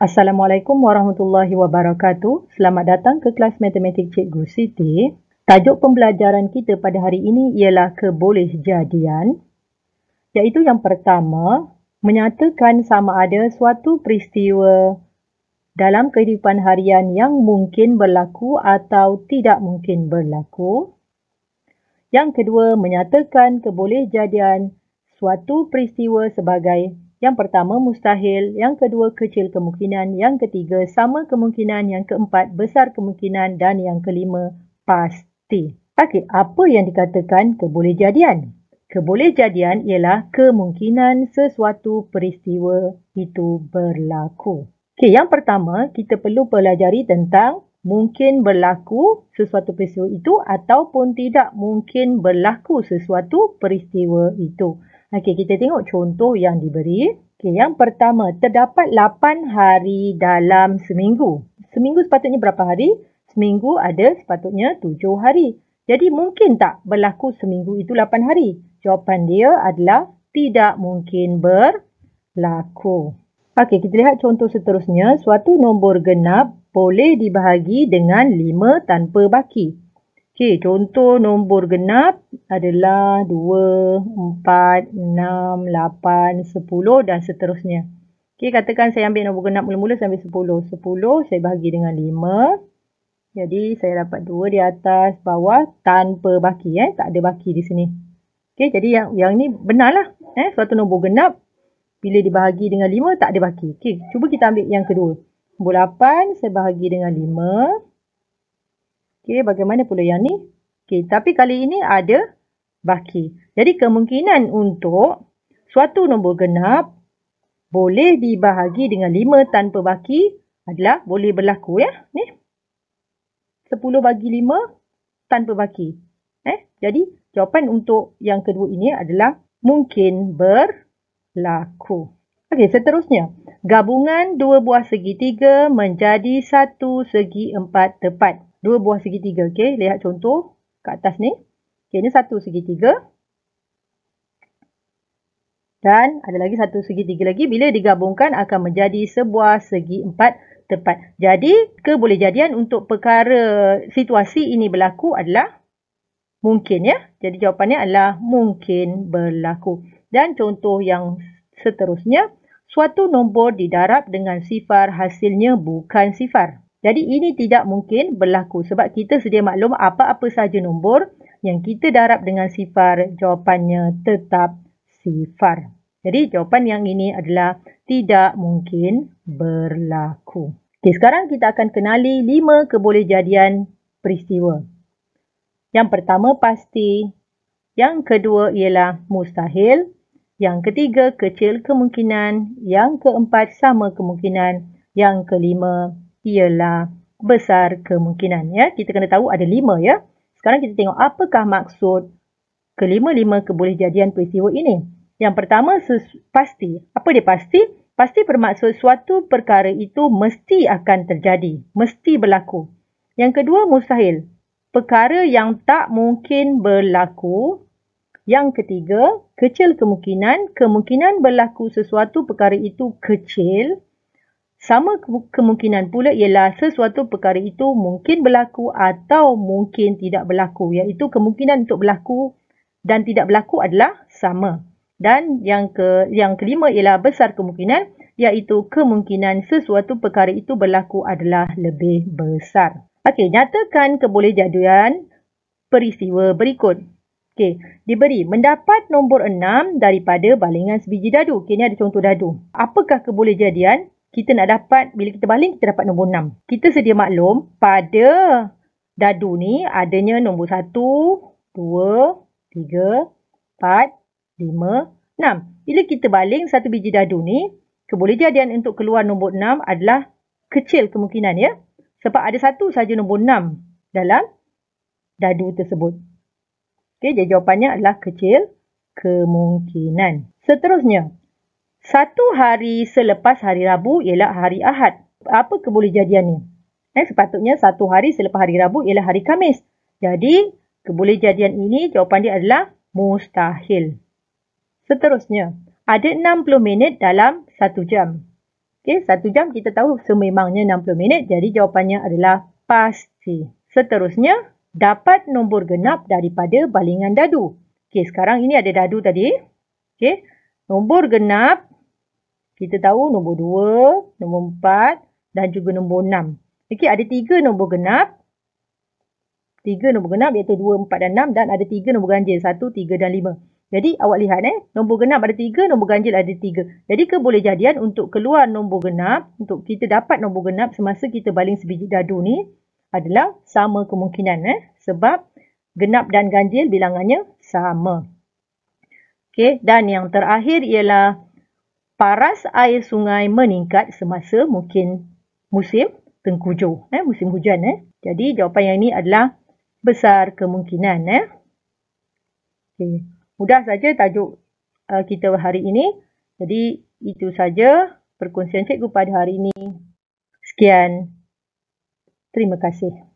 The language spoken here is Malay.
Assalamualaikum warahmatullahi wabarakatuh. Selamat datang ke kelas matematik Cikgu Siti. Tajuk pembelajaran kita pada hari ini ialah kebolehjadian, iaitu yang pertama, menyatakan sama ada suatu peristiwa dalam kehidupan harian yang mungkin berlaku atau tidak mungkin berlaku. Yang kedua, menyatakan kebolehjadian suatu peristiwa sebagai yang pertama mustahil, yang kedua kecil kemungkinan, yang ketiga sama kemungkinan, yang keempat besar kemungkinan dan yang kelima pasti. Okey, apa yang dikatakan kebolehjadian? Kebolehjadian ialah kemungkinan sesuatu peristiwa itu berlaku. Okey, yang pertama kita perlu pelajari tentang mungkin berlaku sesuatu peristiwa itu ataupun tidak mungkin berlaku sesuatu peristiwa itu. Okey, kita tengok contoh yang diberi. Okey, yang pertama, terdapat 8 hari dalam seminggu. Seminggu sepatutnya berapa hari? Seminggu ada sepatutnya 7 hari. Jadi mungkin tak berlaku seminggu itu 8 hari? Jawapan dia adalah tidak mungkin berlaku. Okey, kita lihat contoh seterusnya. Suatu nombor genap boleh dibahagi dengan 5 tanpa baki. Okey, contoh nombor genap adalah 2, 4, 6, 8, 10 dan seterusnya. Okey, katakan saya ambil nombor genap mula-mula, saya ambil 10. 10 saya bahagi dengan 5. Jadi saya dapat 2 di atas, bawah tanpa baki. Tak ada baki di sini. Okey, jadi yang ni benarlah. Suatu nombor genap bila dibahagi dengan 5 tak ada baki. Okey, cuba kita ambil yang kedua. Nombor 8 saya bahagi dengan 5. Okey, bagaimana pula yang ni? Okey, tapi kali ini ada baki. Jadi kemungkinan untuk suatu nombor genap boleh dibahagi dengan 5 tanpa baki adalah boleh berlaku ya. Ni 10 bagi 5 tanpa baki. Jadi jawapan untuk yang kedua ini adalah mungkin berlaku. Okey, seterusnya. Gabungan dua buah segitiga menjadi satu segi empat tepat. Dua buah segitiga. Okey, lihat contoh kat atas ni. Okey, ini satu segitiga. Dan ada lagi satu segitiga lagi. Bila digabungkan akan menjadi sebuah segi empat tepat. Jadi, kebolehjadian untuk perkara situasi ini berlaku adalah mungkin ya. Jadi jawapannya adalah mungkin berlaku. Dan contoh yang seterusnya. Suatu nombor didarab dengan sifar, hasilnya bukan sifar. Jadi ini tidak mungkin berlaku sebab kita sedia maklum apa-apa saja nombor yang kita darab dengan sifar, jawapannya tetap sifar. Jadi jawapan yang ini adalah tidak mungkin berlaku. Okey, sekarang kita akan kenali 5 kebolehjadian peristiwa. Yang pertama pasti, yang kedua ialah mustahil. Yang ketiga, kecil kemungkinan. Yang keempat, sama kemungkinan. Yang kelima, ialah besar kemungkinan. Ya, kita kena tahu ada 5 ya. Sekarang kita tengok apakah maksud kelima-lima kebolehjadian peristiwa ini. Yang pertama, pasti. Apa dia pasti? Pasti bermaksud suatu perkara itu mesti akan terjadi. Mesti berlaku. Yang kedua, mustahil. Perkara yang tak mungkin berlaku. Yang ketiga, kecil kemungkinan. Kemungkinan berlaku sesuatu perkara itu kecil. Sama kemungkinan pula ialah sesuatu perkara itu mungkin berlaku atau mungkin tidak berlaku. Iaitu kemungkinan untuk berlaku dan tidak berlaku adalah sama. Dan yang kelima ialah besar kemungkinan. Iaitu kemungkinan sesuatu perkara itu berlaku adalah lebih besar. Okey, nyatakan kebolehjadian peristiwa berikut. Okey, diberi mendapat nombor 6 daripada balingan sebiji dadu. Okey, ni ada contoh dadu. Apakah kebolehjadian kita nak dapat, bila kita baling kita dapat nombor 6. Kita sedia maklum pada dadu ni adanya nombor 1, 2, 3, 4, 5, 6. Bila kita baling satu biji dadu ni, kebolehjadian untuk keluar nombor 6 adalah kecil kemungkinan ya. Sebab ada satu saja nombor 6 dalam dadu tersebut. Okey, jadi jawapannya adalah kecil kemungkinan. Seterusnya, satu hari selepas hari Rabu ialah hari Ahad. Apa kebolehjadian ni? Sepatutnya satu hari selepas hari Rabu ialah hari Khamis. Jadi, kebolehjadian ini jawapan dia adalah mustahil. Seterusnya, ada 60 minit dalam 1 jam. Okey, 1 jam kita tahu sememangnya 60 minit. Jadi jawapannya adalah pasti. Seterusnya, dapat nombor genap daripada balingan dadu. Okey, sekarang ini ada dadu tadi. Okey, nombor genap kita tahu nombor 2, nombor 4 dan juga nombor 6. Okey, ada 3 nombor genap. 3 nombor genap iaitu 2, 4 dan 6 dan ada 3 nombor ganjil. 1, 3 dan 5. Jadi awak lihat nombor genap ada 3, nombor ganjil ada 3. Jadi kebolehjadian untuk keluar nombor genap, untuk kita dapat nombor genap semasa kita baling sebiji dadu ni adalah sama kemungkinan sebab genap dan ganjil bilangannya sama. Okey, dan yang terakhir ialah paras air sungai meningkat semasa mungkin musim tengkujuh, musim hujan. Jadi jawapan yang ini adalah besar kemungkinan. Okey. Mudah saja tajuk kita hari ini. Jadi itu saja perkongsian cikgu pada hari ini. Sekian. Terima kasih.